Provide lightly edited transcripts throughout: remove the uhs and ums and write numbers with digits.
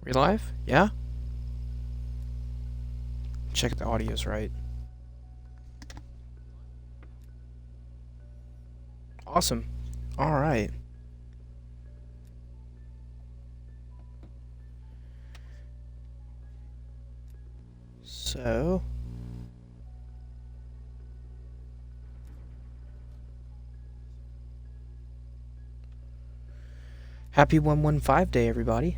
We live? Yeah? Check the audio's right. Awesome. Alright. So... Happy 115 day, everybody.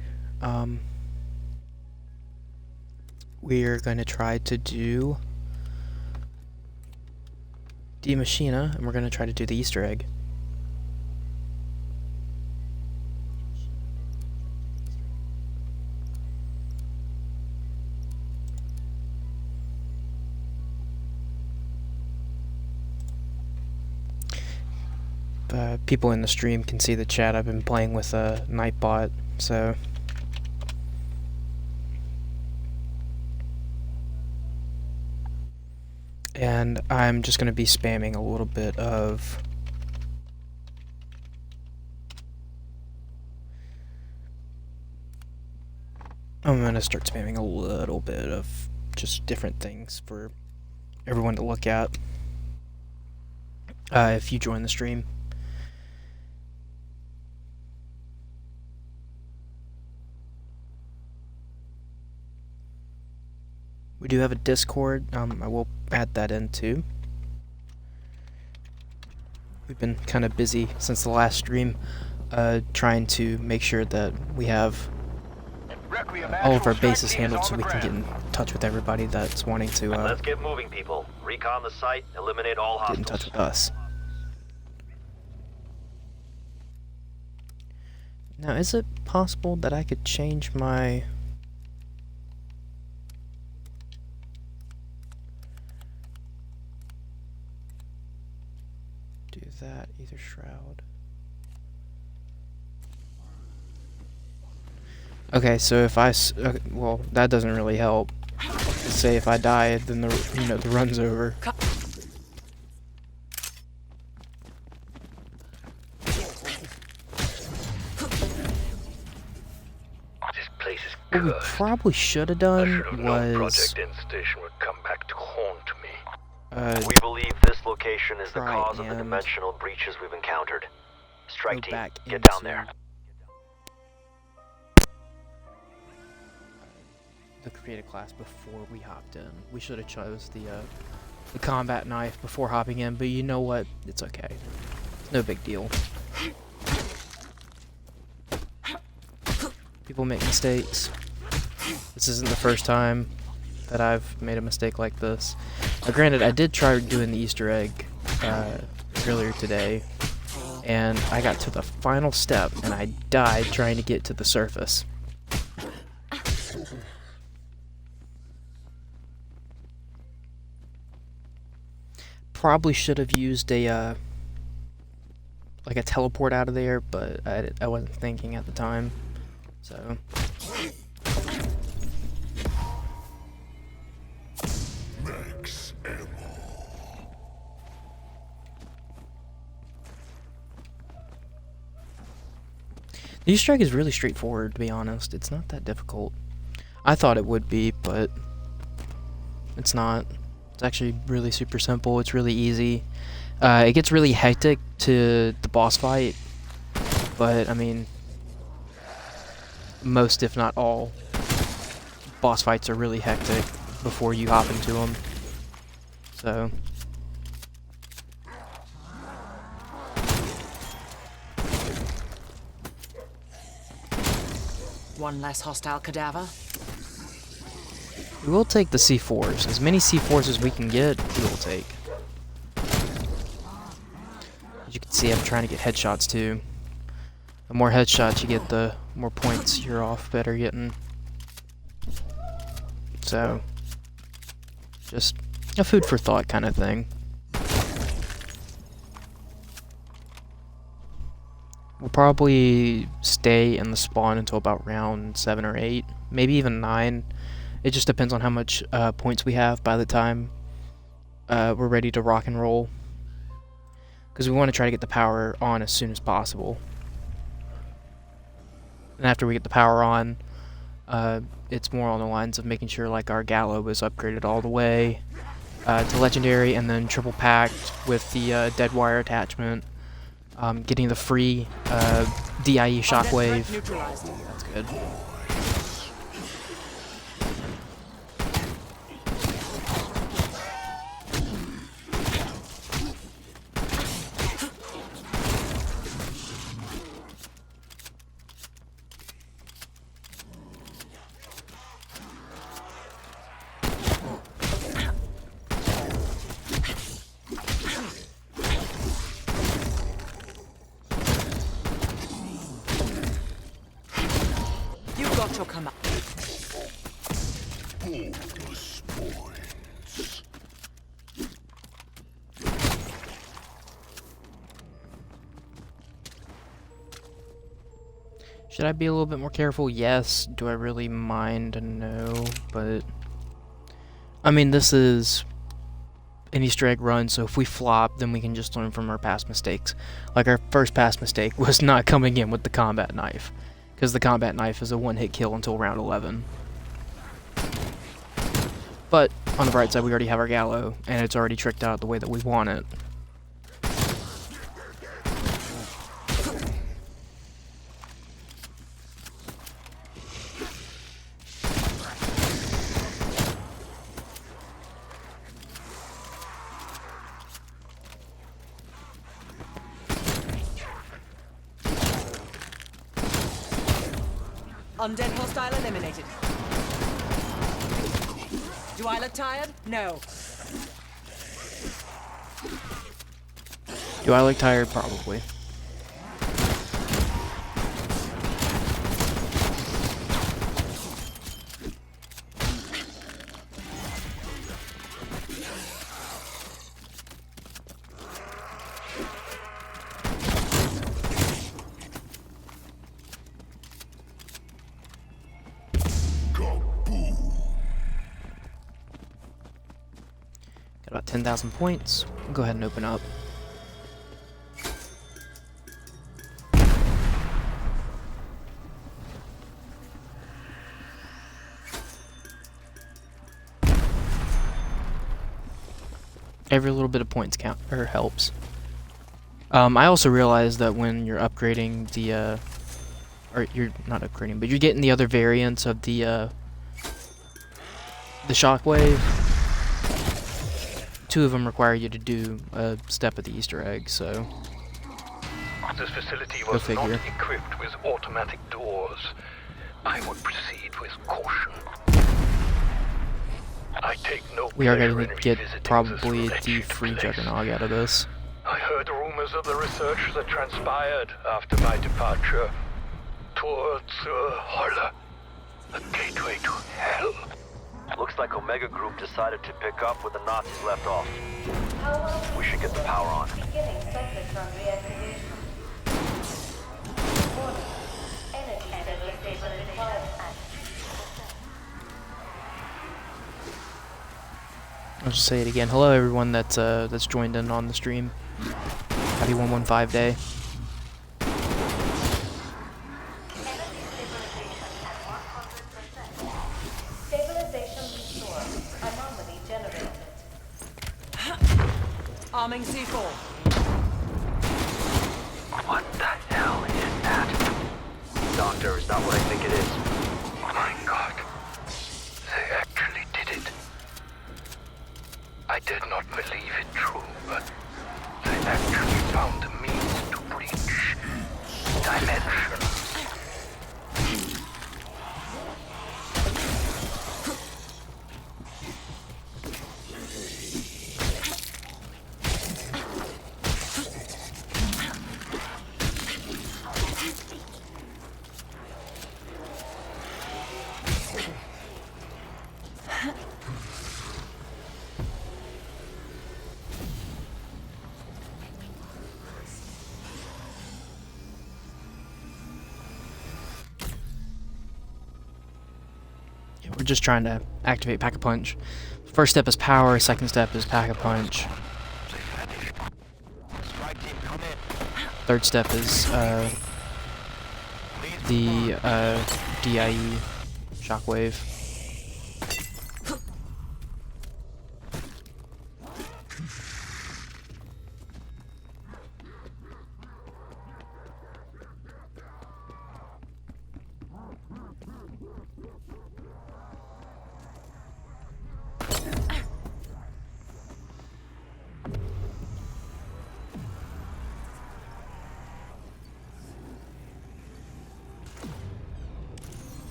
We're gonna try to do Die Maschine, and we're gonna try to do the Easter egg. People in the stream can see the chat. I've been playing with a Nightbot, so... And I'm just going to be spamming a little bit of... I'm going to start spamming a little bit of just different things for everyone to look at if you join the stream. We do have a Discord. I will add that in too. We've been kind of busy since the last stream, trying to make sure that we have all of our bases handled so we can get in touch with everybody that's wanting to let's get moving, people. Recon the site, eliminate all hostiles. Get in touch with us. Now, is it possible that I could change my... do that, either shroud. Okay, so if I well, that doesn't really help. Let's say if I die, then the run's over. This place is What we good. probably should have done was Project Instation would come back to haunt me. we We believe this location is the try cause of the and dimensional breaches we've encountered. Strike go team, back get down there. The creative class before we hopped in. We should have chose the combat knife before hopping in, but you know what? It's okay. It's no big deal. People make mistakes. This isn't the first time that I've made a mistake like this. Now, granted, I did try doing the Easter egg earlier today, and I got to the final step, and I died trying to get to the surface. Probably should have used a like a teleport out of there, but I wasn't thinking at the time, so. Max ammo. The Easter egg is really straightforward, to be honest. It's not that difficult. I thought it would be, but it's not. It's actually really super simple. It's really easy. It gets really hectic to the boss fight, but I mean, most if not all boss fights are really hectic before you hop into them. So One less hostile cadaver. we will take the C4s. As many C4s as we can get, we will take. As you can see, I'm trying to get headshots too. The more headshots you get, the more points you're off better getting. So, just a food for thought kind of thing. We'll probably stay in the spawn until about round 7 or 8, maybe even 9. It just depends on how much points we have by the time we're ready to rock and roll. Because we want to try to get the power on as soon as possible. And after we get the power on, It's more on the lines of making sure like our Gallo is upgraded all the way to legendary, and then triple packed with the dead wire attachment. Getting the free DIE shockwave. That's good. Your come up. Bonus points. Should I be a little bit more careful? Yes. Do I really mind? No. But I mean, this is an Easter egg run, so if we flop, then we can just learn from our past mistakes. Like our first past mistake was not coming in with the combat knife, because the combat knife is a one-hit kill until round 11. But on the bright side, we already have our Gallo, and it's already tricked out the way that we want it. Undead hostile eliminated. Do I look tired? No. Do I look tired? Probably. Got about 10,000 points. We'll go ahead and open up. Every little bit of points count or helps. I also realized that when you're upgrading the or you're not upgrading, but you're getting the other variants of the shockwave. 2 of them require you to do a step of the Easter egg, so This facility was not equipped with automatic doors. I would proceed with caution. I take no we are pleasure going in to get revisiting probably this the wretched free place. Juggernaut out of this. I heard rumors of the research that transpired after my departure towards Holla, a gateway to hell. Looks like Omega Group decided to pick up where the Nazis left off. We should get the power on. Beginning cyclotron reactivation. Warning. Energy stabilization required at 50%. I'll just say it again. Hello everyone that's joined in on the stream. Happy 115 day. Stabilization restored. Anomaly generated. Arming C4. What the hell is that? Doctor, it's not what I think it is. My God, they actually did it. I did not believe it true, but they actually found a means to breach dimensions. We're just trying to activate Pack-a-Punch. First step is power, second step is Pack-a-Punch. Third step is the DIE. Shockwave.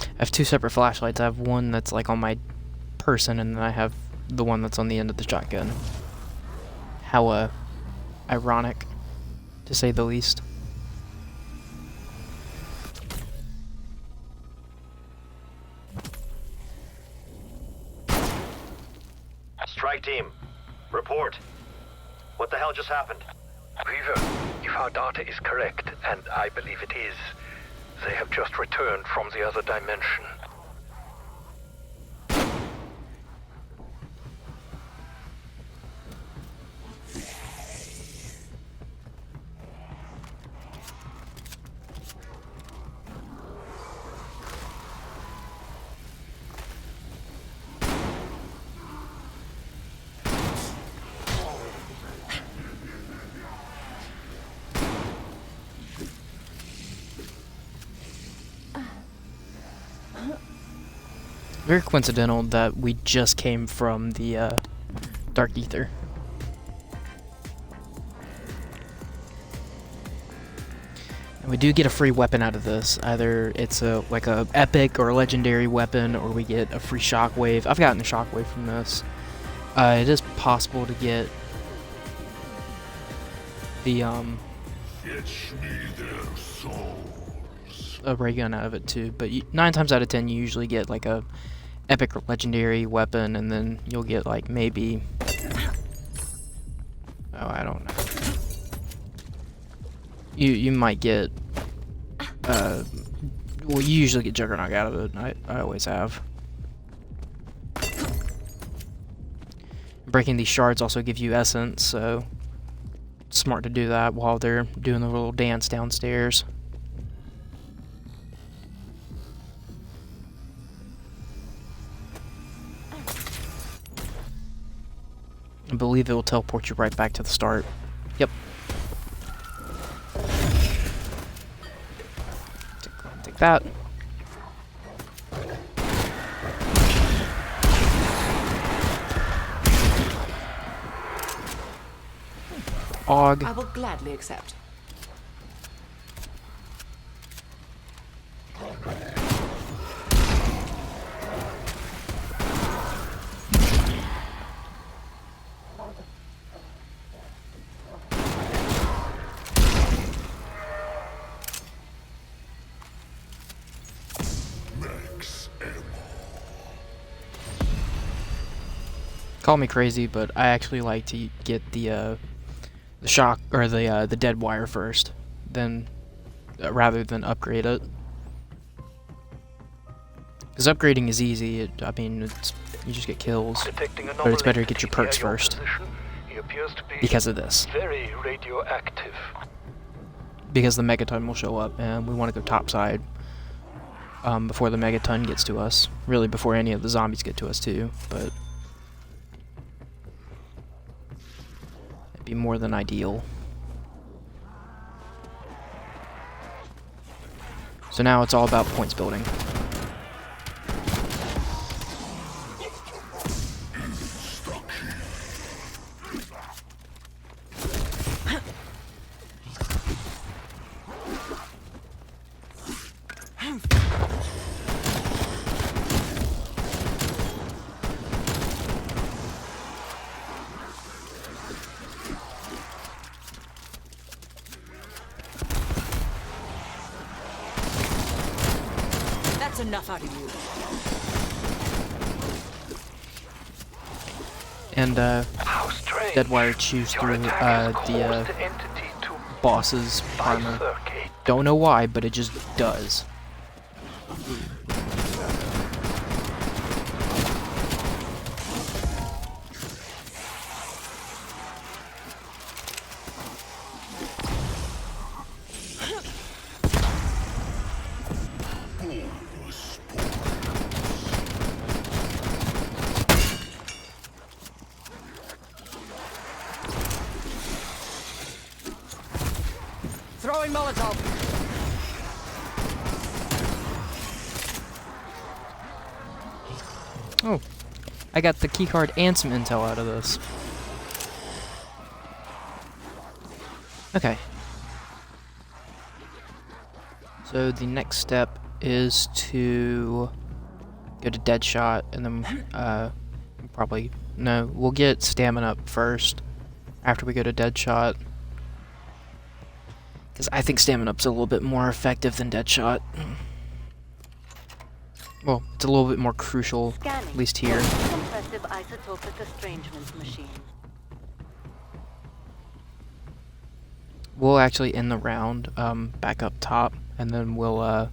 I have two separate flashlights. I have one that's like on my person, and then I have the one that's on the end of the shotgun. How ironic, to say the least. Strike team, report. What the hell just happened? Weaver, if our data is correct, and I believe it is, they have just returned from the other dimension. Very coincidental that we just came from the Dark Ether. And we do get a free weapon out of this. Either it's like a epic or legendary weapon, or we get a free shockwave. I've gotten a shockwave from this. It is possible to get the Fetch me their souls. a ray gun out of it too, but 9 times out of 10 you usually get like a epic or legendary weapon, and then you'll get like maybe, oh, I don't know, you might get well, you usually get Juggernaut out of it. I always have. Breaking these shards also give you essence, so it's smart to do that while they're doing the little dance downstairs. I believe it will teleport you right back to the start. Yep. Take that. Og. I will gladly accept. Call me crazy, but I actually like to get the shock or the dead wire first, then rather than upgrade it. Because upgrading is easy. I mean, you just get kills, but it's better to get your perks first. Because of this. Very radioactive. Because the megaton will show up, and we want to go topside before the megaton gets to us. Really, before any of the zombies get to us too, but it'd be more than ideal. So now it's all about points building. That's enough out of you. And How strange. Deadwire chews Your through attack has the caused the entity to boss's armor. bifurcate. Don't know why, but it just does. Throwing Molotov. Oh, I got the keycard and some intel out of this. Okay. So the next step is to go to Deadshot, and then probably no, we'll get stamina up first after we go to Deadshot, because I think stamina up's a little bit more effective than Deadshot. Well, it's a little bit more crucial, Scanning. at least here. Compressive isotopic estrangement machine. We'll actually end the round back up top, and then we'll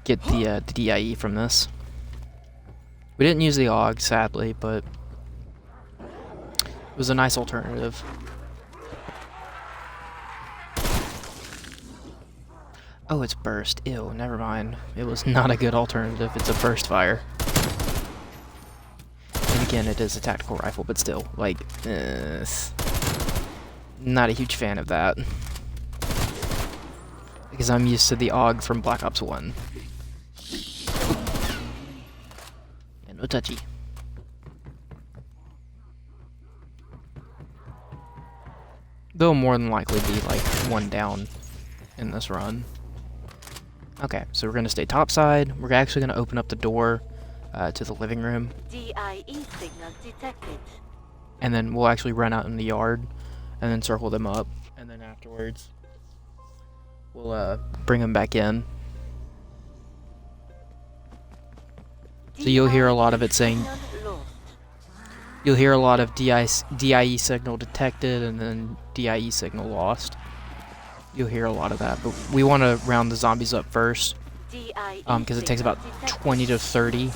get the DIE from this. We didn't use the AUG, sadly, but it was a nice alternative. Oh, it's burst. Ew, never mind. It was not a good alternative. It's a burst fire. And again, it is a tactical rifle, but still, like, not a huge fan of that. Because I'm used to the AUG from Black Ops 1. And no touchy. They'll more than likely be like one down in this run. Okay, so we're going to stay topside. We're actually going to open up the door to the living room. DIE signal detected. And then we'll actually run out in the yard and then circle them up. And then afterwards, we'll bring them back in. So you'll hear a lot of it saying, you'll hear a lot of DIE signal detected and then DIE signal lost. You'll hear a lot of that, but we want to round the zombies up first, because it takes about 20 to 30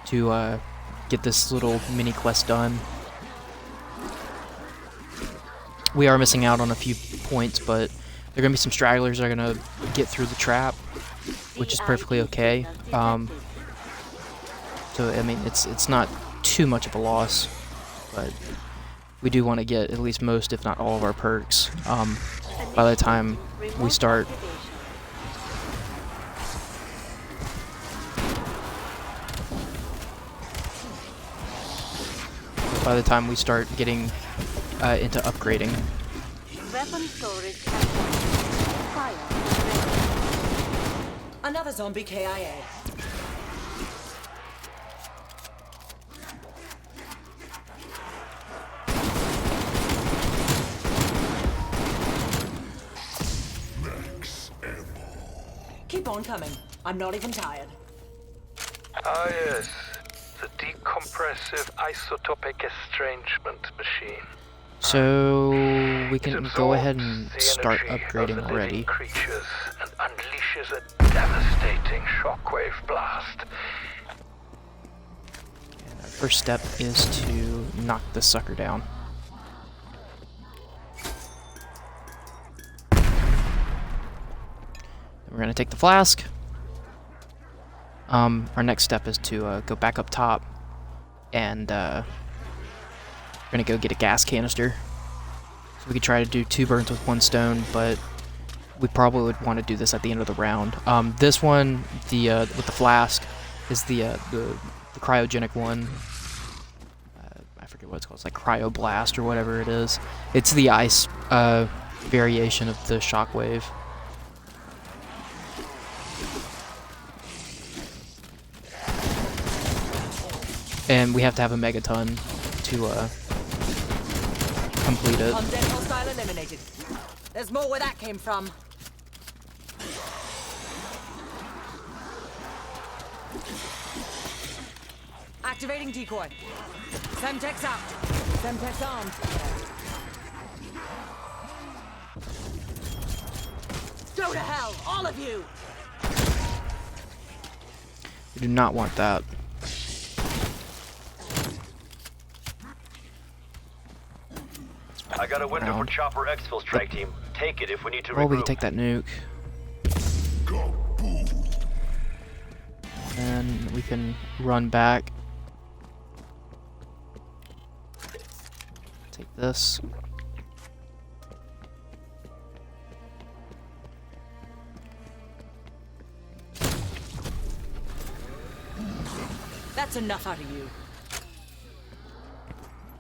to get this little mini quest done. We are missing out on a few points, but there are going to be some stragglers that are going to get through the trap, which is perfectly okay. So, I mean, it's not too much of a loss, but we do want to get at least most, if not all, of our perks by the time we start. By the time we start getting into upgrading. Weapon storage. Fire. Another zombie KIA. Keep on coming. I'm not even tired. Ah yes, the decompressive isotopic estrangement machine. So we It can go ahead absorbs and the start energy upgrading of the already. living creatures and unleashes a devastating shockwave blast. And our first step is to knock this sucker down. We're gonna take the flask. Our next step is to go back up top, and we're gonna go get a gas canister. So we could try to do 2 birds with 1 stone, but we probably would want to do this at the end of the round. This one, with the flask, is the cryogenic one. I forget what it's called. It's like cryoblast or whatever it is. It's the ice variation of the shockwave. And we have to have a megaton to complete it. Undead hostile eliminated. There's more where that came from. Activating decoy. Semtex out. Semtex armed. Go to hell, all of you! We do not want that. I got a window for Chopper Exfil strike team. Take it if we need to Well, we regroup. can take that nuke. And we can run back. Take this. That's enough out of you.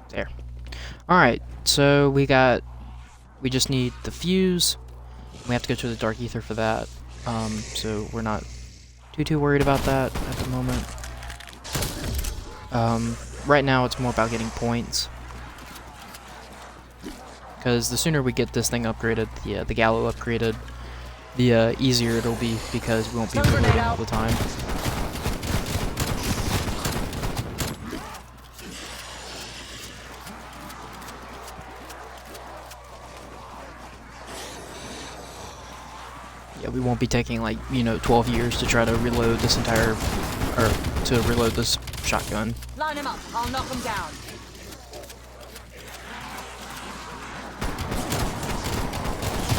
There. Alright, so we just need the fuse. We have to go to the Dark Ether for that. So we're not too worried about that at the moment. Right now it's more about getting points. Because the sooner we get this thing upgraded, the Gallo upgraded, the easier it'll be, because we won't be reloading all the time. Yeah, we won't be taking, like, 12 years to try to reload this entire, or to reload this shotgun. Line him up. I'll knock him down.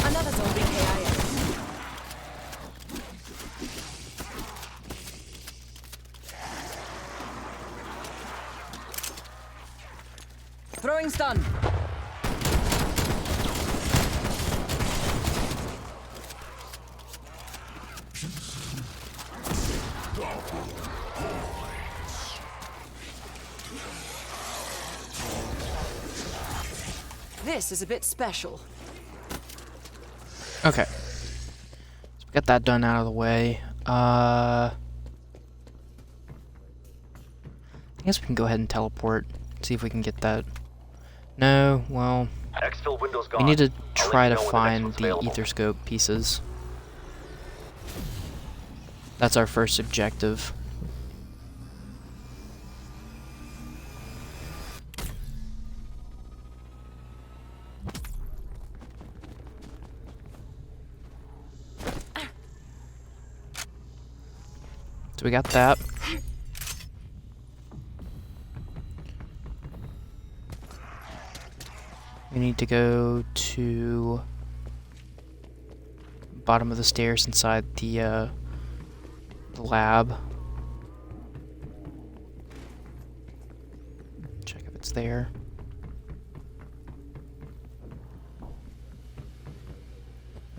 Another zombie KIA. Throwing stun. This is a bit special. Okay. So we got that done out of the way. I guess we can go ahead and teleport. See if we can get that. No, well, Exfil window's gone. we need to I'll try let to you know when the next find one's the available. ether scope pieces. That's our first objective. So we got that. We need to go to bottom of the stairs inside the lab. Check if it's there.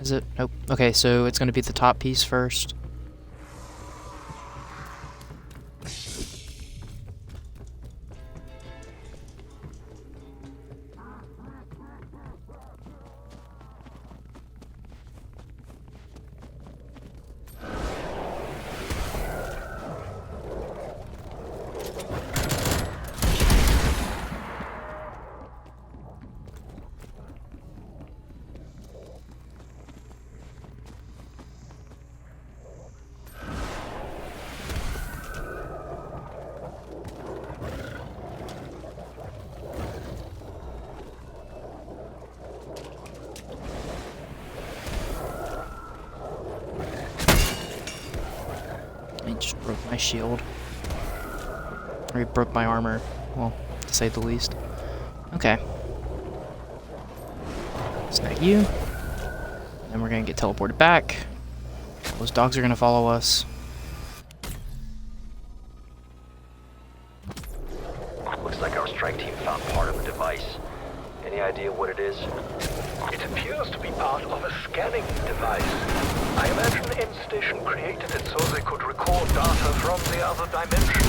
Is it? Nope. Okay, so it's going to be the top piece first. He just broke my shield. Or he broke my armor. Well, to say the least. Okay. Snag you. Then we're gonna get teleported back. Those dogs are gonna follow us. Looks like our strike team found part of the device. Any idea what it is? It appears to be part of a scanning device. I imagine the end station created it so they could record data from the other dimension.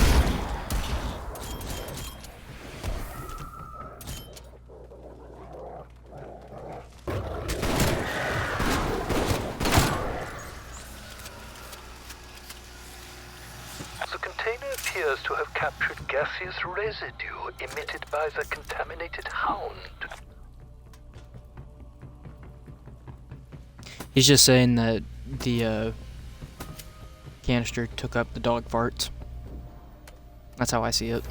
The container appears to have captured gaseous residue emitted by the contaminated hound. He's just saying that the canister took up the dog farts. That's how I see it.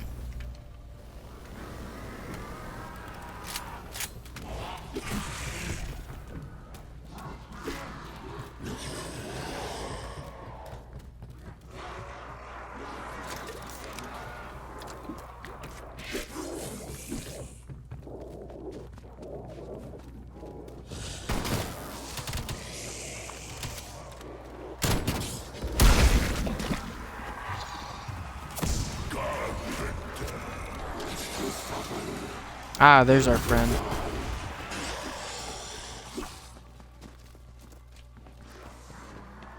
Ah, there's our friend.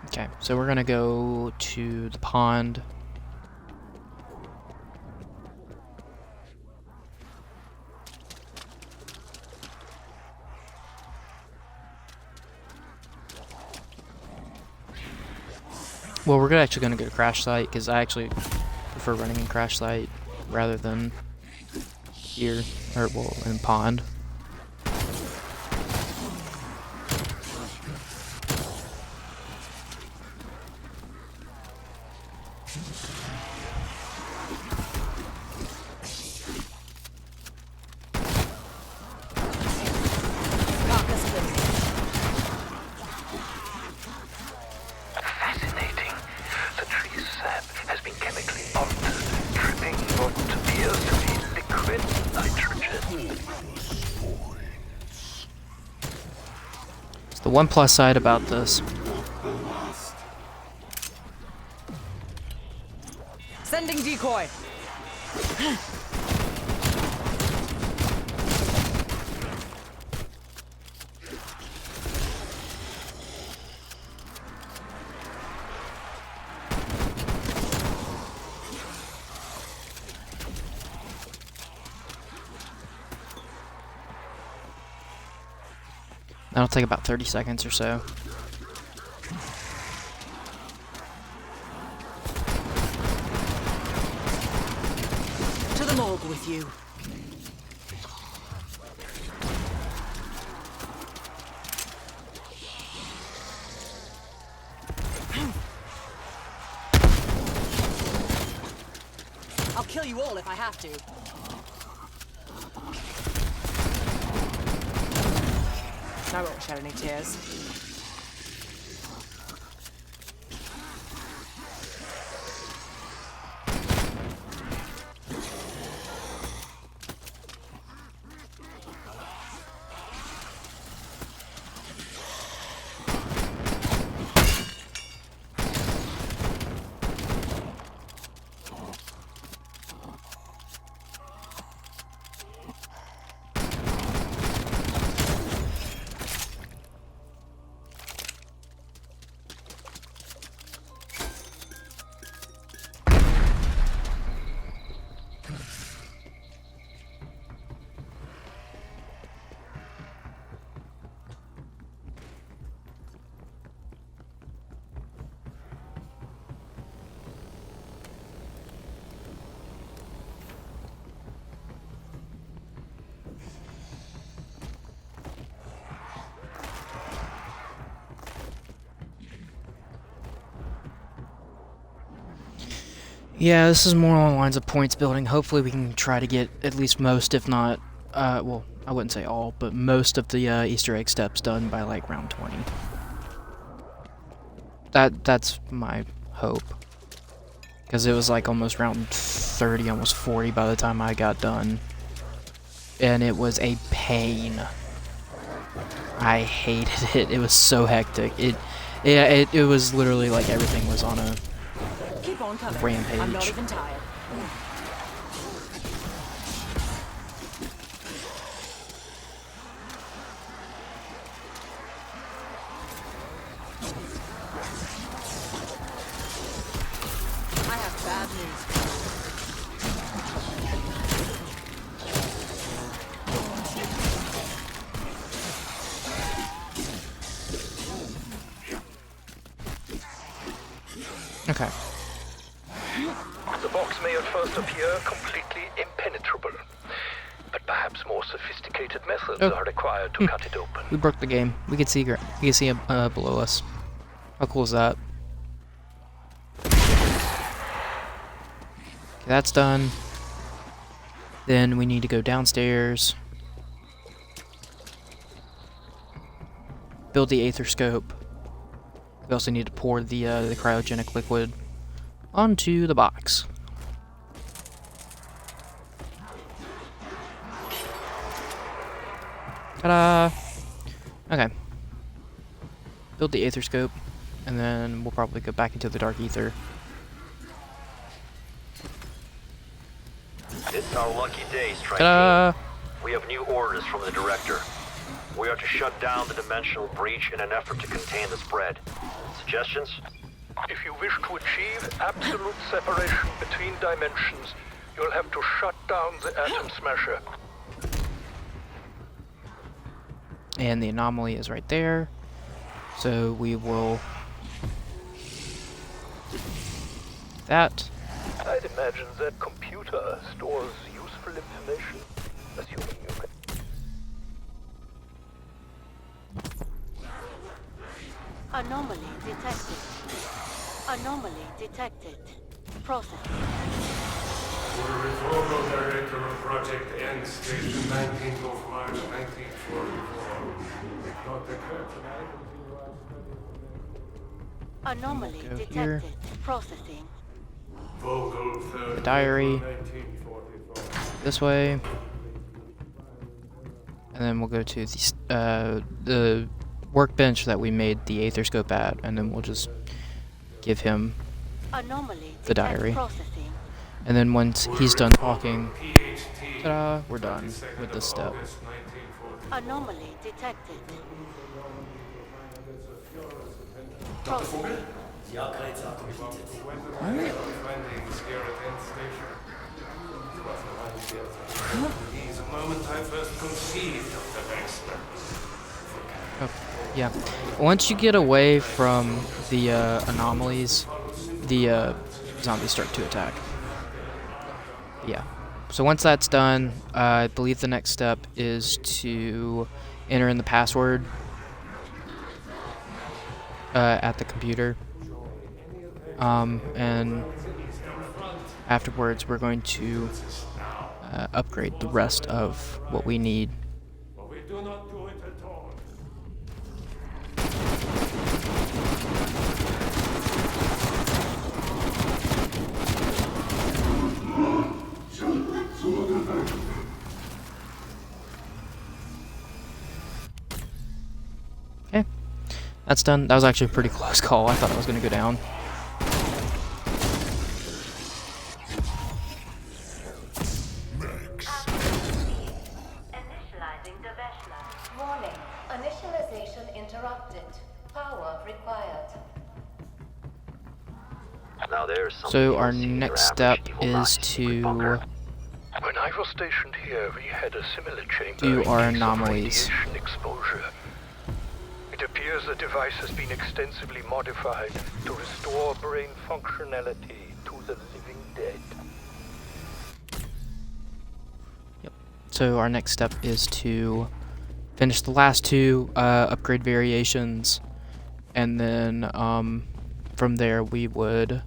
Okay, so we're gonna go to the pond. Well, we're actually gonna go to crash site because I actually prefer running in crash site rather than here, or well, in pond. Fascinating. The tree's sap has been chemically altered, dripping what appears to be liquid nitrogen. So the one plus side about this. Sending decoy. That'll take about 30 seconds or so. To the morgue with you. I'll kill you all if I have to. I won't shed any tears. Yeah, this is more along the lines of points building. Hopefully we can try to get at least most, if not, well, I wouldn't say all, but most of the Easter egg steps done by like round 20. That's my hope. Because it was like almost round 30, almost 40 by the time I got done. And it was a pain. I hated it. It was so hectic. It was literally like everything was on a Keep on coming. rampage. I'm not even tired. I have bad news. Okay. The box may at first appear completely impenetrable, but perhaps more sophisticated methods Oh. are required to cut it open. We broke the game. We can see him below us. How cool is that? Okay, that's done. Then we need to go downstairs. Build the aether scope. We also need to pour the cryogenic liquid onto the box. Ta-da! Okay. Build the aether scope, and then we'll probably go back into the dark ether. It's our lucky day, Strike Ta-da! Team. We have new orders from the Director. We are to shut down the dimensional breach in an effort to contain the spread. Suggestions? If you wish to achieve absolute separation between dimensions, you'll have to shut down the Atom Smasher. And the anomaly is right there. So we will that. I'd imagine that computer stores useful information, assuming you can. Anomaly detected. Anomaly detected. Process. Reformal Director of Project N, Station 19th of March, 1944. Dr. Kurtz and I continue our study. Anomaly Go detected. here. Processing. Vocal 3rd, The diary. 1944. This way. And then we'll go to the workbench that we made the aetherscope at, and then we'll just give him Anomaly the detect diary. processing. And then once he's done talking, PhD, ta-da, we're done 22nd with of this step. August, 1944. Anomaly detected. Dr. Vogel? Die Upgrades-Rate bietet. Findings here at N Station. He's a moment I first conceived of the Wexler. Oh, yeah. Once you get away from the anomalies, the zombies start to attack. Yeah. So once that's done, I believe the next step is to enter in the password at the computer. And afterwards, we're going to upgrade the rest of what we need. But we do not do it at all. Okay. That's done. That was actually a pretty close call. I thought I was going to go down. Initializing the Veshla. Warning. Initialization interrupted. Power required. Now there's something So you our don't see in your next average step evil is Nazi secret bunker. to When I was stationed here, we had a similar chamber do in our case of anomalies. radiation exposure. It appears the device has been extensively modified to restore brain functionality to the living dead. So our next step is to finish the last two upgrade variations, and then from there we would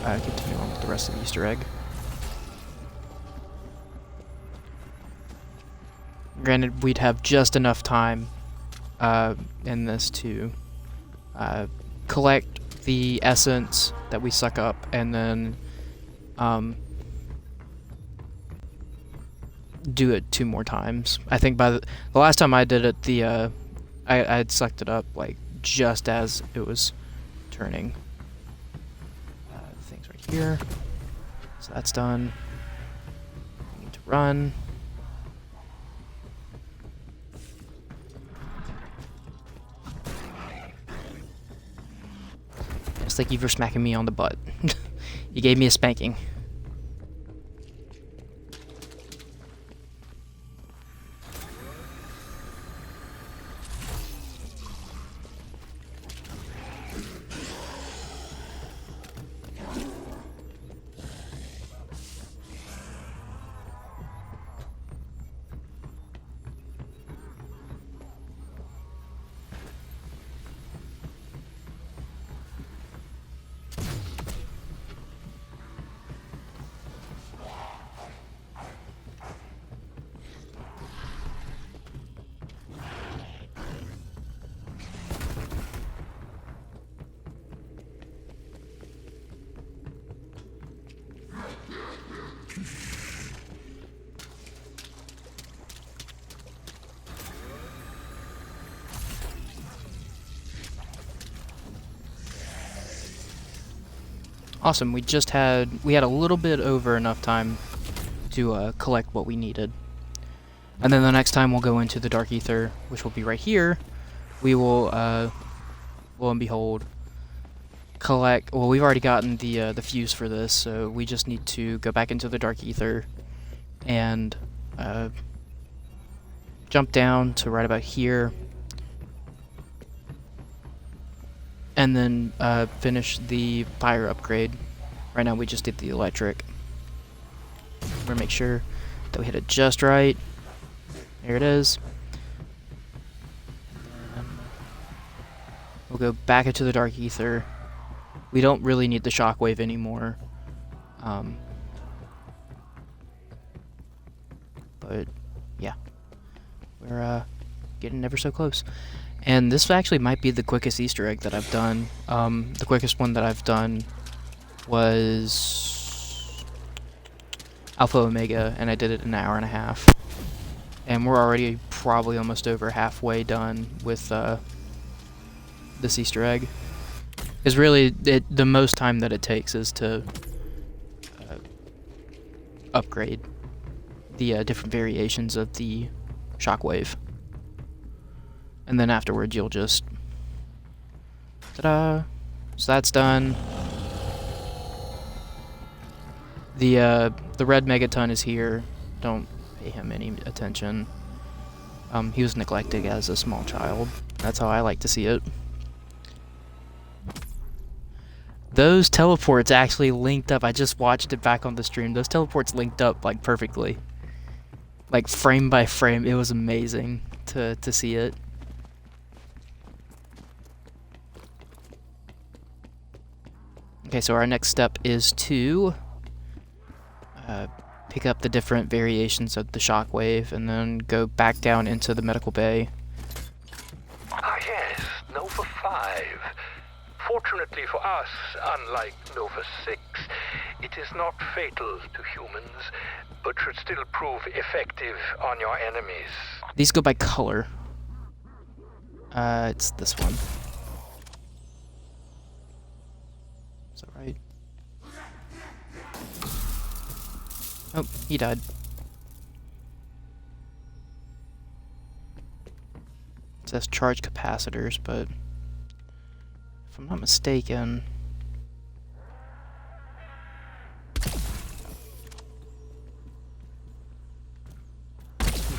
continue on with the rest of the Easter egg. Granted, we'd have just enough time in this to collect the essence that we suck up, and then do it 2 more times. I think by the last time I did it, I had sucked it up like just as it was turning. Things right here. So that's done. We need to run. Yes, thank you for smacking me on the butt. You gave me a spanking. Awesome. We had a little bit over enough time to collect what we needed. And then the next time we'll go into the Dark Ether, which will be right here. We will, lo and behold, collect. Well, we've already gotten the fuse for this, so we just need to go back into the Dark Ether and jump down to right about here, and then finish the fire upgrade. Right now we just did the electric. We're gonna make sure that we hit it just right. There it is. We'll go back into the dark ether. We don't really need the shockwave anymore. But yeah, we're getting ever so close. And this actually might be the quickest Easter egg that I've done. The quickest one that I've done was Alpha Omega, and I did it in an hour and a half. And we're already probably almost over halfway done with this Easter egg. Is really the most time that it takes is to upgrade the different variations of the shockwave, and then afterwards you'll just ta-da! So that's done. The red megaton is here. Don't pay him any attention. He was neglected as a small child. That's how I like to see it. Those teleports actually linked up. I just watched it back on the stream. Those teleports linked up like perfectly. Like frame by frame. It was amazing to see it. Okay, so our next step is to pick up the different variations of the shockwave and then go back down into the medical bay. Ah yes, Nova 5. Fortunately for us, unlike Nova 6, it is not fatal to humans, but should still prove effective on your enemies. These go by color. It's this one. Is that right? Oh, he died. It says charge capacitors, but if I'm not mistaken,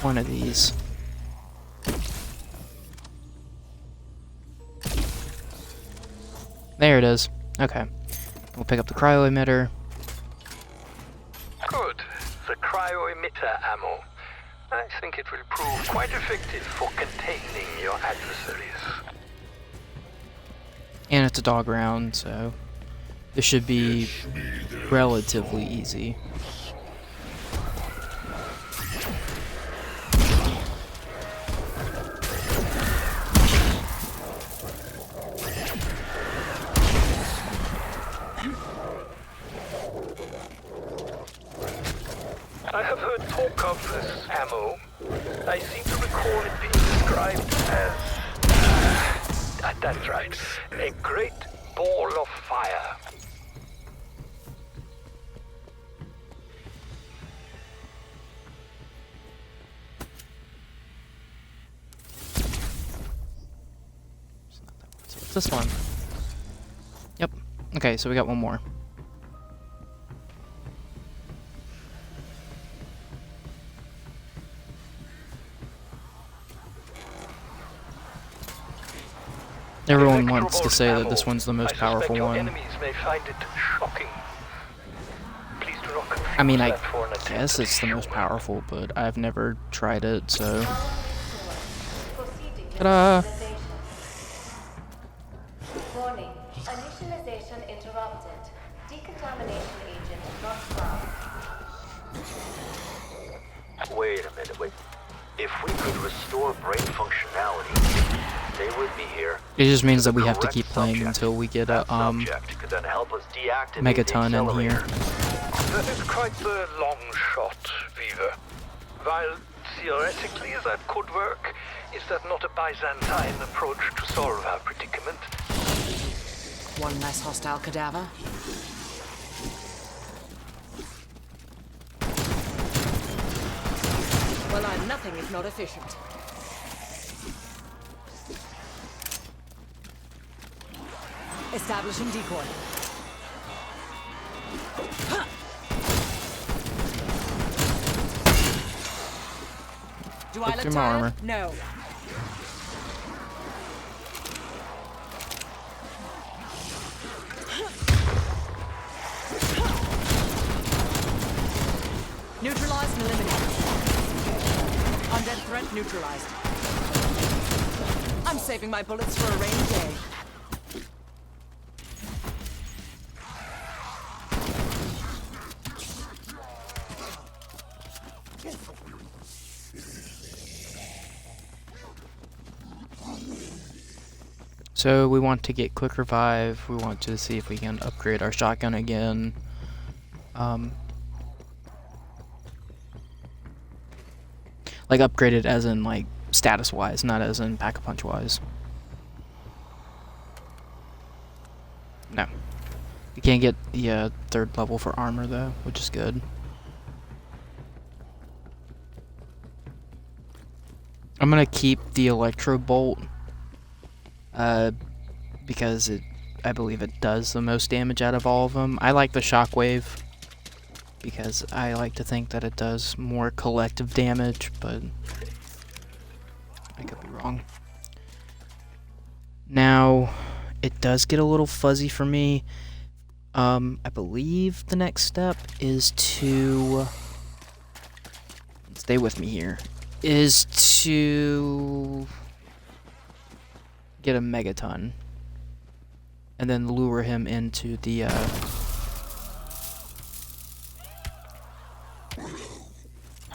one of these. There it is. Okay. We'll pick up the cryo emitter. Good. The cryo emitter ammo. I think it will prove quite effective for containing your adversaries. And it's a dog round, so this should be relatively easy. I have heard talk of this ammo. I seem to recall it being described as... that's right. A great ball of fire. So what's this one? Yep. Okay, so we got one more. Everyone wants to say that this one's the most powerful one. I mean, I guess it's the most powerful, but I've never tried it, so... Ta-da! Warning. Initialization interrupted. Decontamination agent not found. Wait a minute, wait. If we could restore brain functionality, they would be here. It just means that we have to keep playing until we get a Could then help us deactivate megaton the in here. That is quite the long shot, Weaver. While theoretically that could work, is that not a Byzantine approach to solve our predicament? One less hostile cadaver. Well, I'm nothing if not efficient. Establishing decoy. Do Look I look through my tired? armor. No. Neutralized and eliminated. Undead threat neutralized. I'm saving my bullets for a rainy day. So we want to get quick revive. We want to see if we can upgrade our shotgun again. Like upgraded as in like status wise, not as in pack-a-punch wise. No. You can't get the 3rd level for armor though, which is good. I'm gonna keep the electro bolt because I believe it does the most damage out of all of them. I like the shockwave because I like to think that it does more collective damage, but I could be wrong. Now, it does get a little fuzzy for me. I believe the next step is to stay with me here. Is to get a megaton and then lure him into the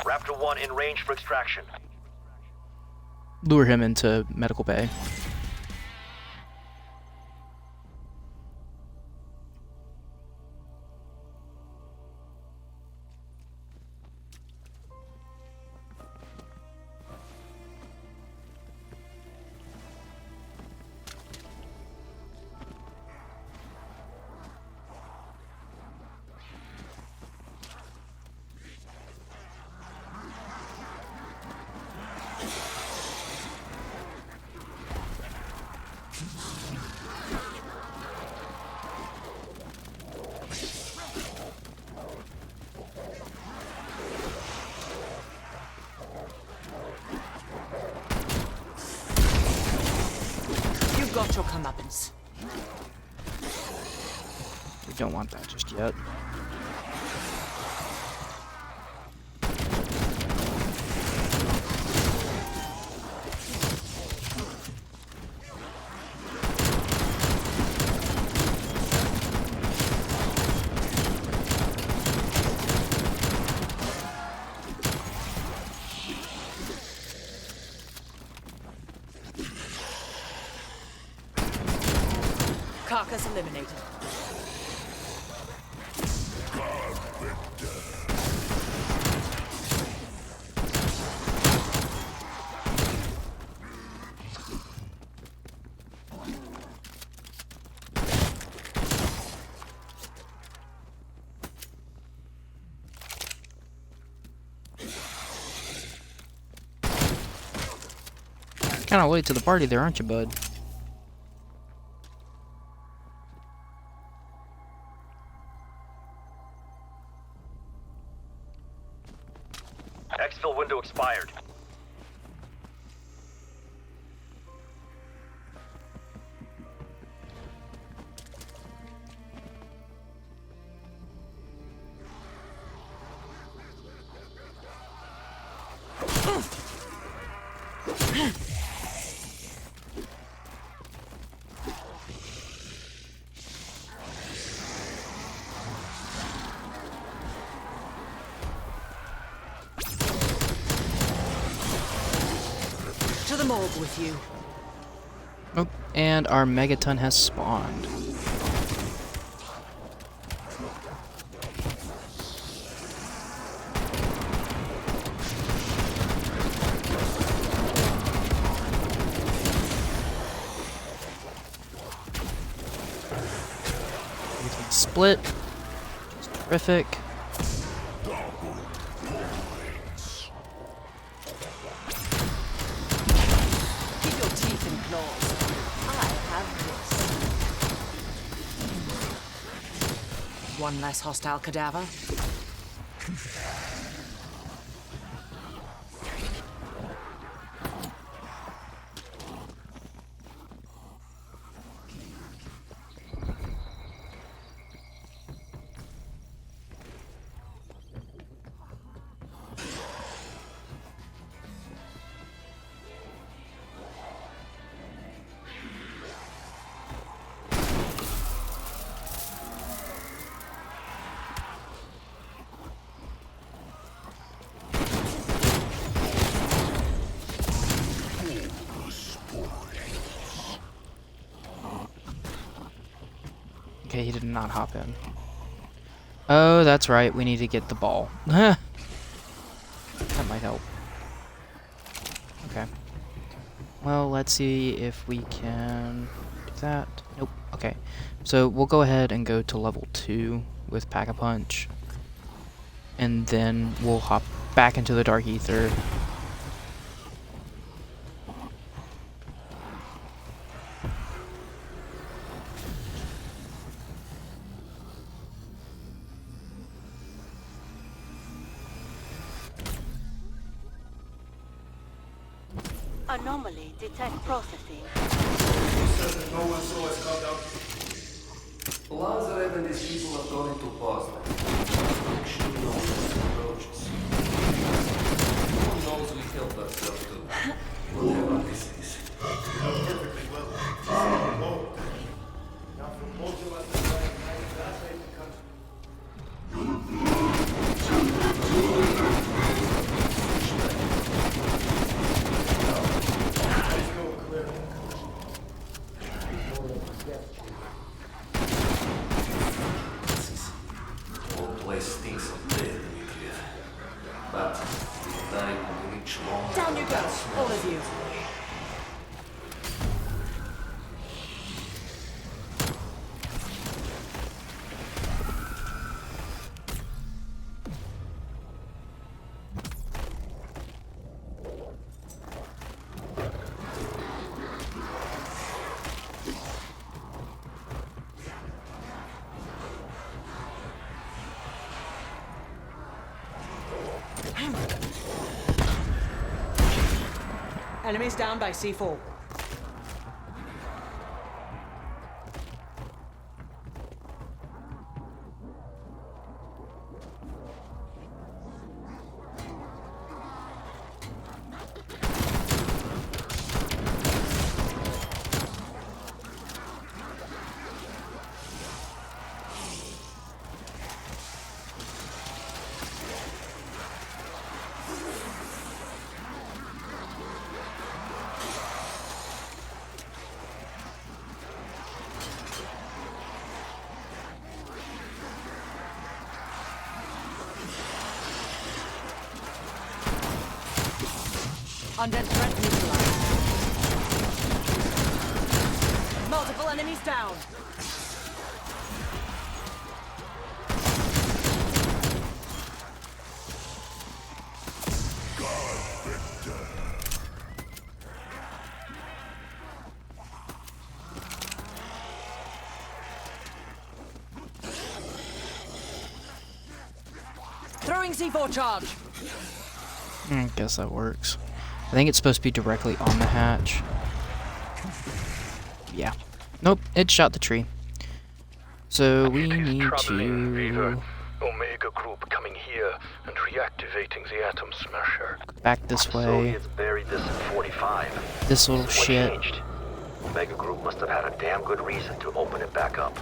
Raptor 1 in range for extraction. lure him into medical bay. You've got your comeuppance. We don't want that just yet. Carcass eliminated. Kinda late to the party there, aren't you, bud? Exfil window expired. To the morgue with you. Oh, and our megaton has spawned. Split. Just terrific. Keep your teeth and claws. I have this. One less hostile cadaver. Okay, he did not hop in. Oh, that's right. We need to get the ball. That might help. Okay. Well, let's see if we can do that. Nope. Okay. So we'll go ahead and go to level 2 with Pack-a-Punch. And then we'll hop back into the Dark Ether. Anomaly detect processing. No one saw us come down. Lazarev and his people have gone into pause. Make sure no one approaches. Who knows we killed ourselves too. Whatever this is. Perfectly well. Now for both of us to try and manage that way to come. Down you go, all of you. Enemies down by C4. Undead threat neutralized. Multiple enemies down. Throwing C4 charge. Guess that works. I think it's supposed to be directly on the hatch. Yeah. Nope, it shot the tree. So we need Troubling, Weaver. to Omega Group coming here and reactivating the Atom Smasher. back this way. Soviets buried this in 45. This little What shit. changed? Omega Group must have had a damn good reason to open it back up.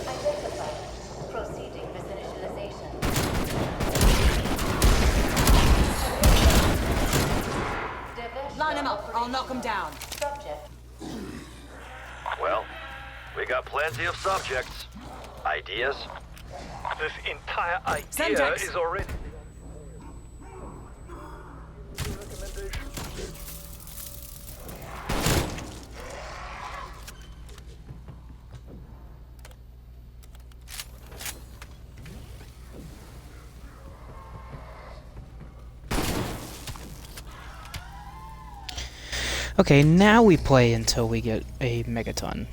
Identified. Proceeding with initialization. Diversion Line them up, I'll knock them down. Subject. Well, we got plenty of subjects. Ideas? This entire idea Semtex. is already... Okay, now we play until we get a megaton.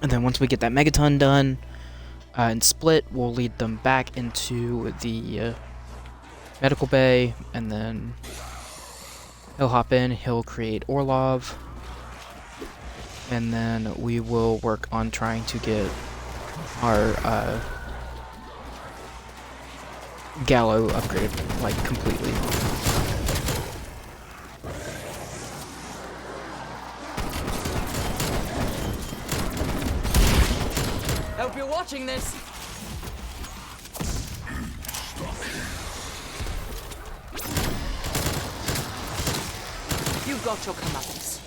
And then once we get that megaton done and split, we'll lead them back into the medical bay, and then He'll hop in, he'll create Orlov, and then we will work on trying to get our Gallo upgraded, like, completely. Hope you're watching this. You got your comeuppance.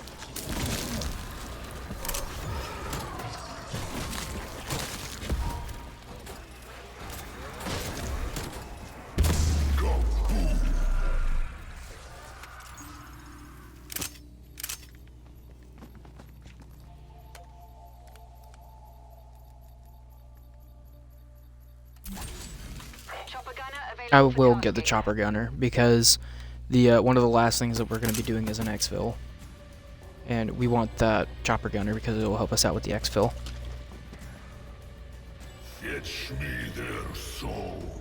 I will get the chopper gunner because the one of the last things that we're going to be doing is an exfil, and we want that chopper gunner because it will help us out with the exfil. Fetch me their souls.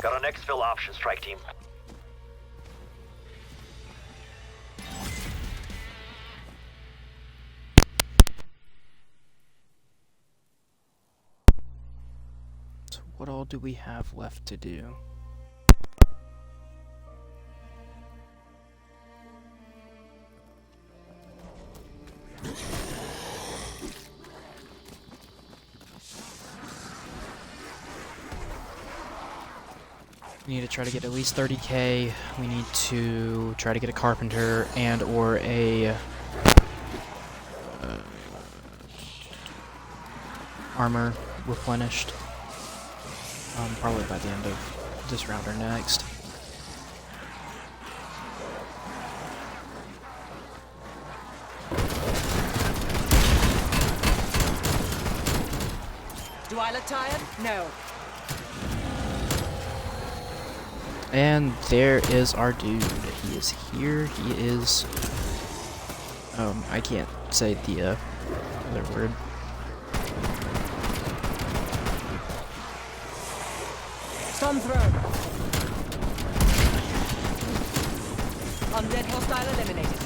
Got an exfil option, strike team. So what all do we have left to do? We need to try to get at least 30k. We need to try to get a carpenter and or a armor replenished. Probably by the end of this round or next. Do I look tired? No. And there is our dude. He is here. He is... I can't say the other word. Stun thrown. Undead hostile eliminated.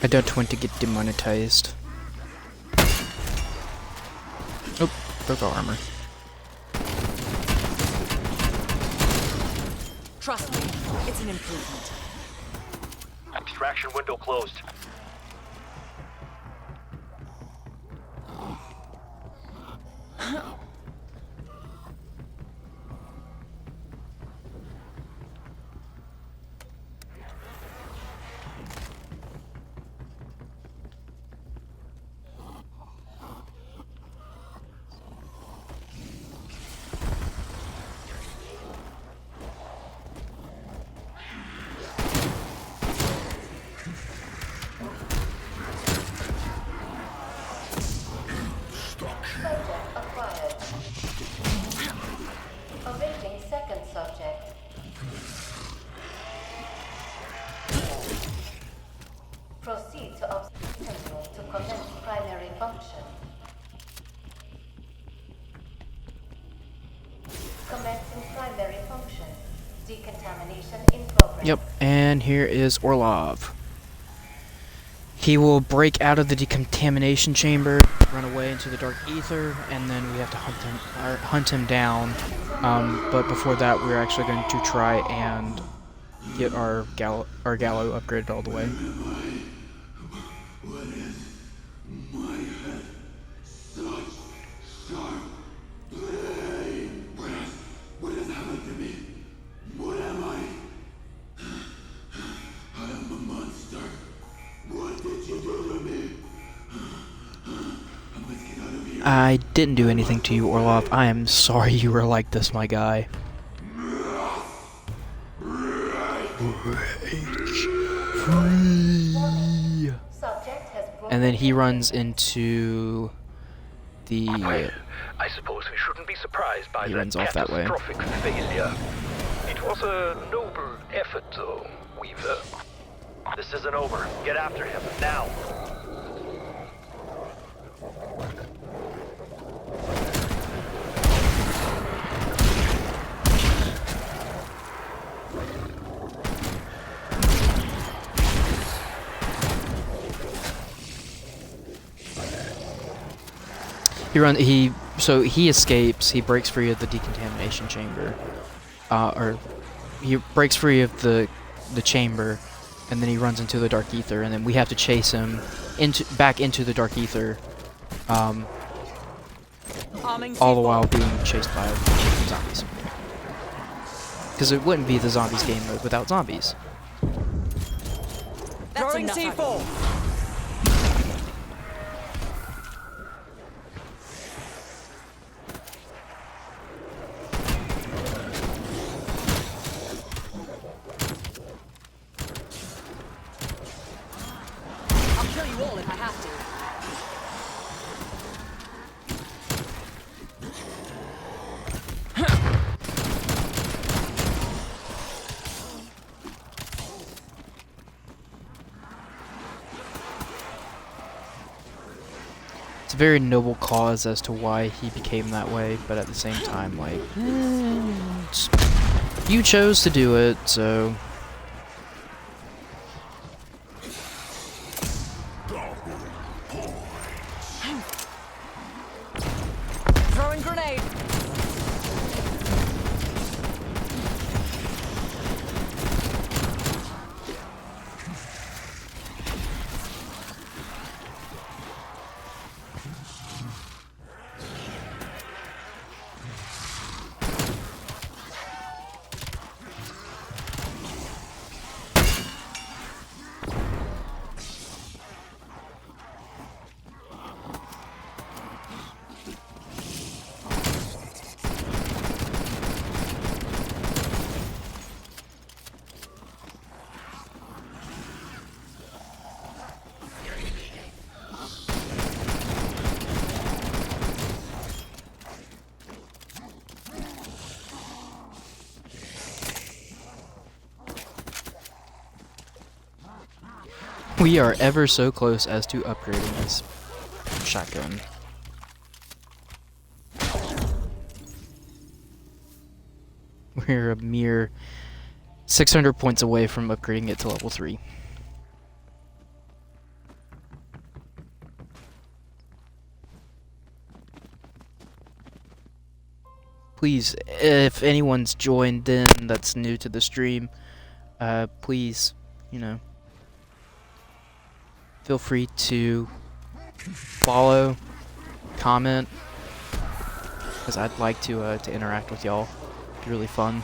I don't want to get demonetized. Oh, broke our armor. Trust me, it's an improvement. Extraction window closed. Awaiting second subject. Proceed to obstacle to commence primary function. Commencing primary function. Decontamination in progress. Yep, and here is Orlov. he will break out of the decontamination chamber, run away into the dark ether, and then we have to hunt him down. But before that, we're actually going to try and get our gallo upgraded all the way. I didn't do anything to you, Orlov. I am sorry you were like this, my guy. And then he runs into the... Well, I suppose we shouldn't be surprised by he that runs off that way. catastrophic failure. It was a noble effort, though, Weaver. This isn't over. Get after him, now! So he escapes, he breaks free of the decontamination chamber. Or he breaks free of the chamber, and then he runs into the dark ether, and then we have to chase him back into the dark ether, all the while being chased by zombies. Because it wouldn't be the zombies game mode without zombies. Throwing C4. I'll kill you all if I have to. It's a very noble cause as to why he became that way, but at the same time, like, you chose to do it, so... Throwing grenade. We are ever so close as to upgrading this shotgun. We're a mere 600 points away from upgrading it to level 3. Please, if anyone's joined in that's new to the stream, please, you know, feel free to follow, comment, because I'd like to interact with y'all. It'd be really fun.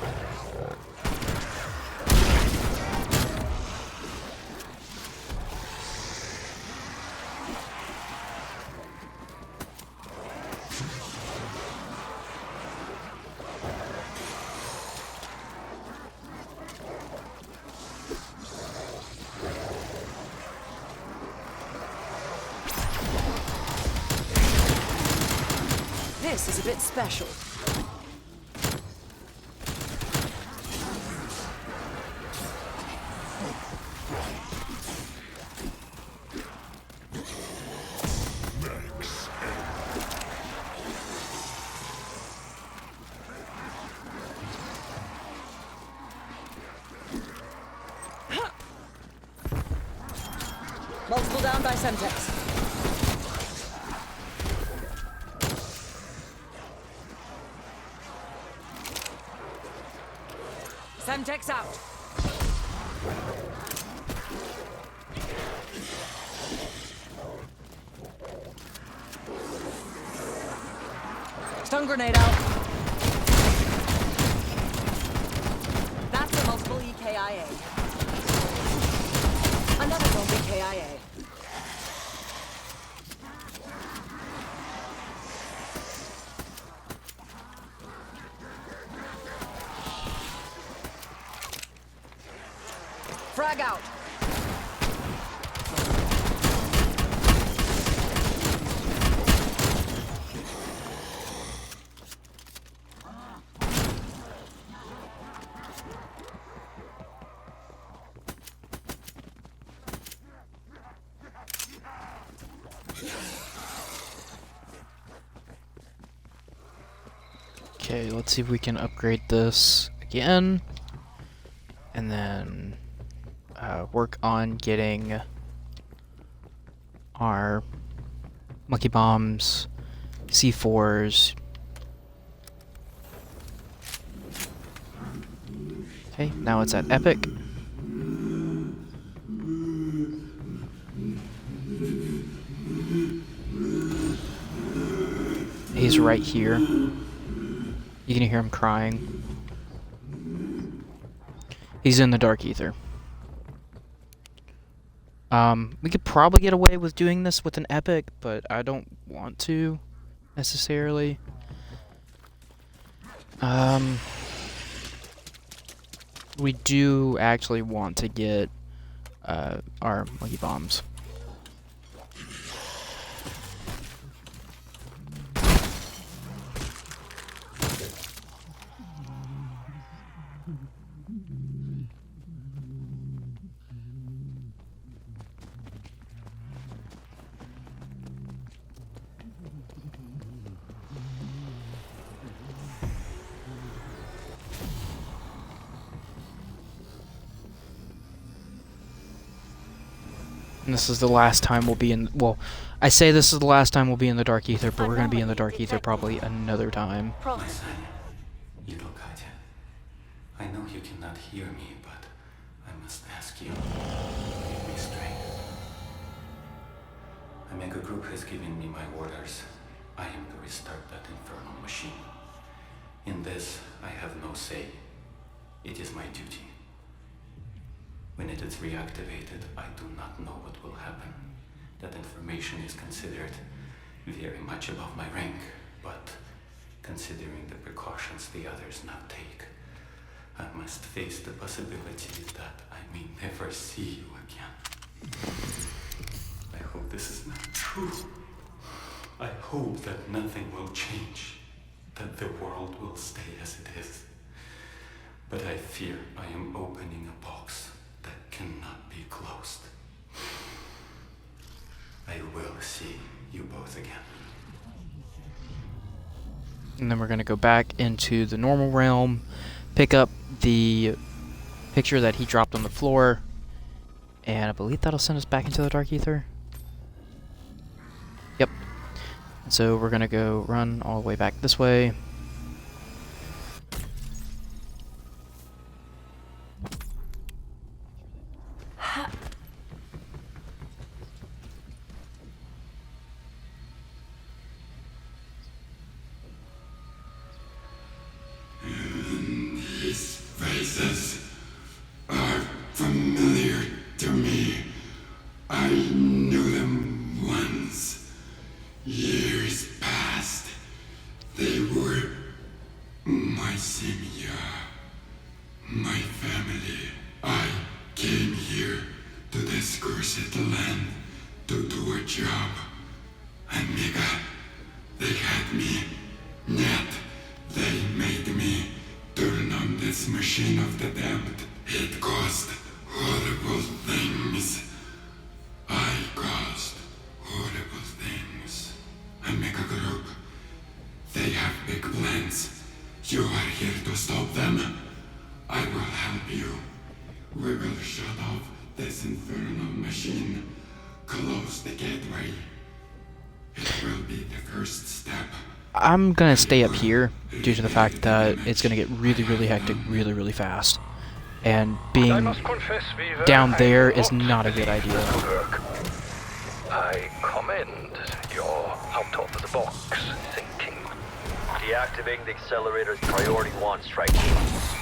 This is a bit special. Multiple down by Semtex. Semtex out. Stun grenade out. That's a multiple EKIA. Another zombie KIA. Frag out. Okay, let's see if we can upgrade this again. And then work on getting our monkey bombs, C4s. Okay, now it's at epic. He's right here. You can hear him crying. He's in the dark ether. We could probably get away with doing this with an epic, but I don't want to necessarily. We do actually want to get our monkey bombs. And this is the last time we'll be in, well, I say this is the last time we'll be in the dark ether, but we're going to be in the dark ether probably another time. My son, Katya, I know you cannot hear me, but I must ask you, give me strength. Omega Group has given me my orders. I am to restart that infernal machine. In this, I have no say. It is my duty. When it is reactivated, I do not know what will happen. That information is considered very much above my rank, but considering the precautions the others now take, I must face the possibility that I may never see you again. I hope this is not true. I hope that nothing will change, that the world will stay as it is. But I fear I am opening a box that cannot be closed. I will see you both again. And then we're going to go back into the normal realm, pick up the picture that he dropped on the floor, and I believe that'll send us back into the dark ether. Yep. So we're going to go run all the way back this way. These faces are familiar to me. I knew them once. Years past. They were my simia, my family. I came here to this cursed land to do a job. Amiga, they had me. Yet they made me turn on this machine of the damned. It caused horrible things. I caused horrible things. Amiga Group, they have big plans. You are here to stop them. I will help you. We will shut off this infernal machine. close the gateway. It will be the first step. I'm gonna stay up here due to the fact that it's gonna get really, really hectic really, really fast. And I being must confess, Weaver, down I there do is not a good believe idea. this will work. I commend your out-of-the-box thinking. Deactivating the accelerator is priority 1, Strike Team.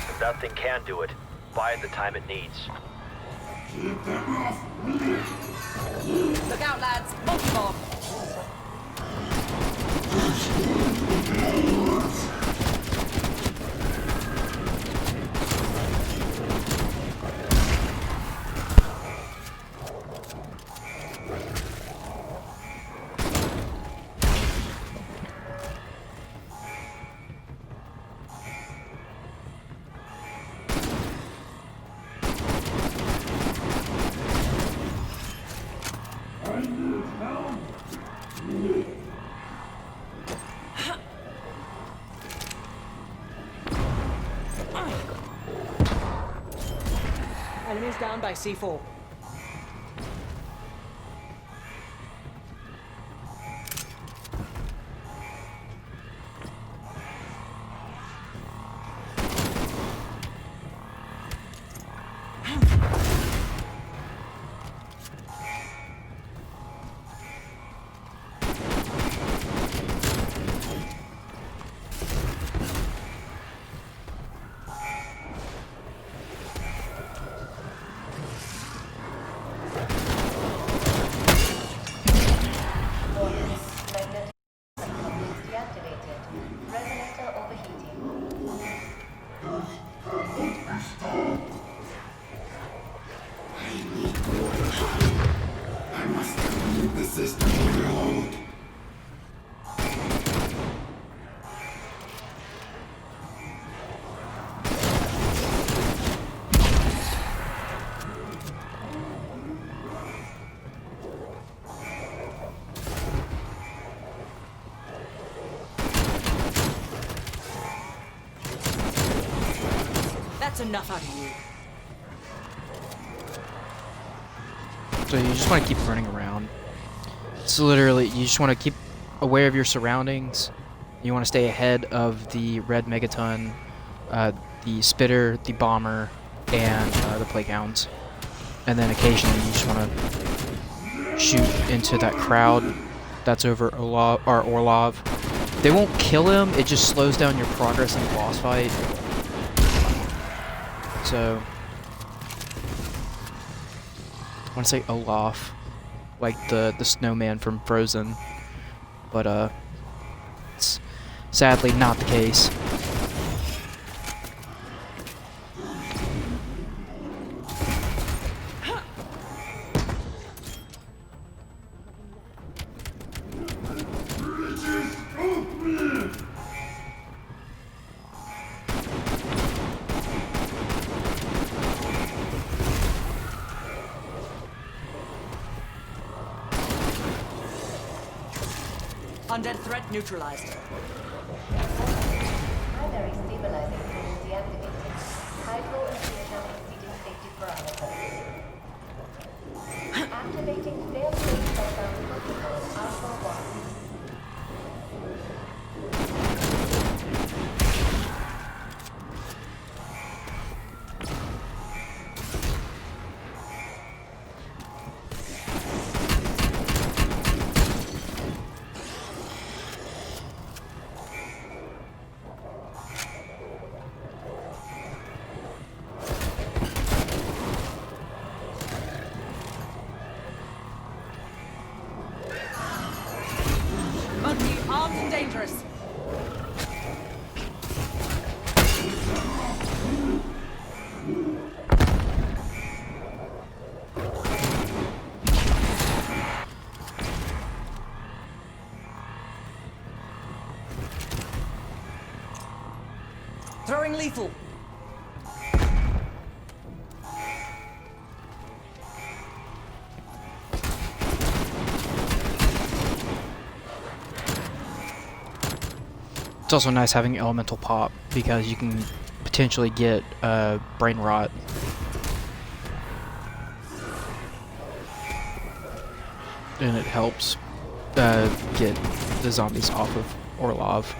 If that thing can do it, buy it the time it needs. Keep them off me! Look out, lads! Multi-bomb! Enemies down by C4. Deactivated. Resonator overheating. I must keep the system on hold. That's enough out of you. So you just want to keep running around. It's literally, you just want to keep aware of your surroundings. You want to stay ahead of the red megaton, the spitter, the bomber, and the plague hounds. And then occasionally you just want to shoot into that crowd that's over Orlov. They won't kill him, it just slows down your progress in the boss fight. So I want to say Olaf, like the snowman from Frozen, but it's sadly not the case. Undead threat neutralized. Primary stabilizing tool deactivated. Hydro infusion exceeding safety parameters. Activating fail-safe shutdown protocol Alpha 1. Monkey armed and dangerous. Throwing lethal. It's also nice having elemental pop because you can potentially get brain rot. and it helps get the zombies off of Orlov.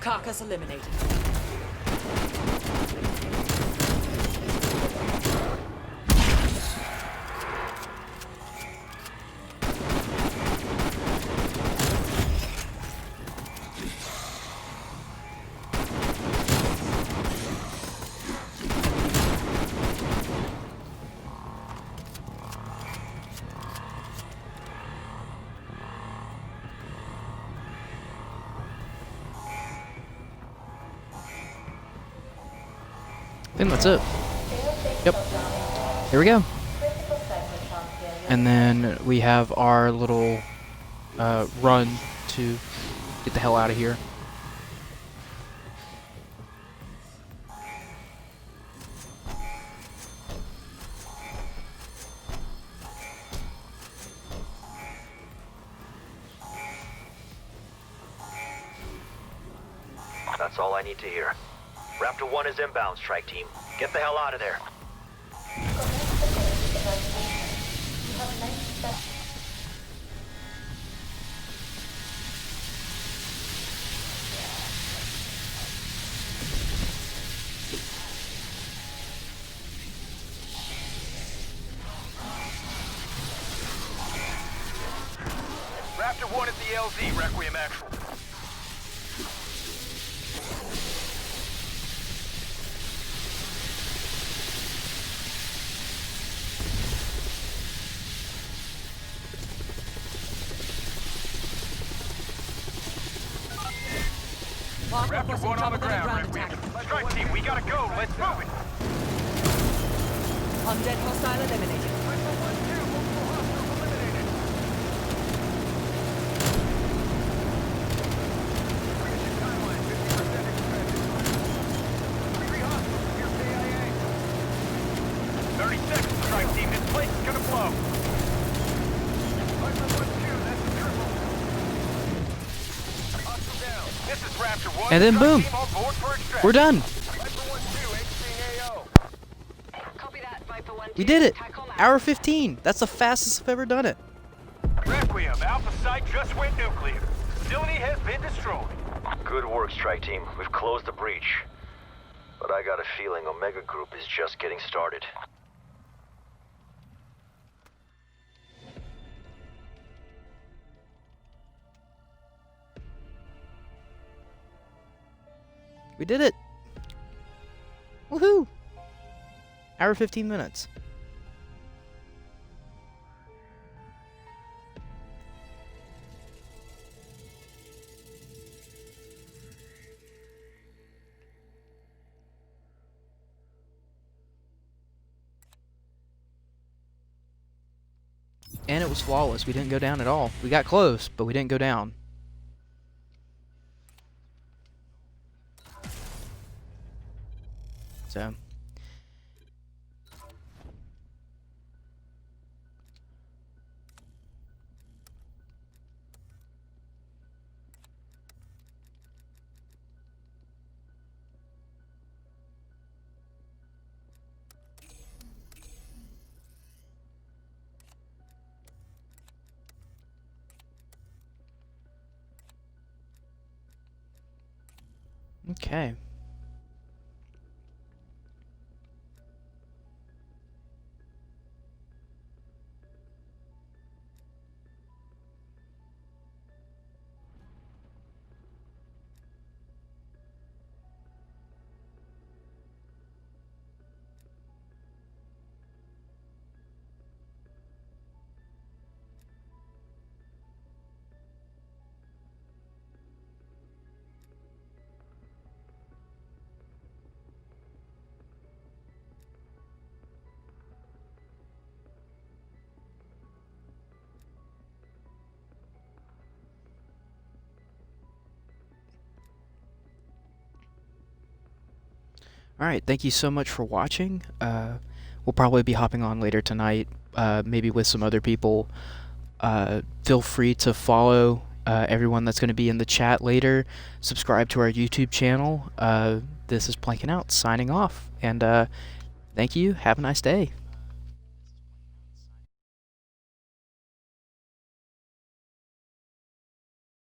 Carcass eliminated. I think that's it. Yep. Here we go. And then we have our little run to get the hell out of here. That's all I need to hear. Raptor 1 is inbound, strike team. Get the hell out of there. Raptor 1 at the LZ, Requiem Actual. Raptor 1 on the ground, Requiem. Strike team, we gotta go. Let's move it. Undead hostile eliminated. And then boom, we're done. We did it. Hour 15. That's the fastest I've ever done it. Requiem, Alpha Site just went nuclear. Facility has been destroyed. Good work, strike team. We've closed the breach. But I got a feeling Omega Group is just getting started. We did it. Woohoo! Hour 15 minutes. And it was flawless. We didn't go down at all. We got close, but we didn't go down. So. Okay. Alright, thank you so much for watching. We'll probably be hopping on later tonight, maybe with some other people. Feel free to follow everyone that's going to be in the chat later. Subscribe to our YouTube channel. This is BlankenOut signing off. And thank you. Have a nice day.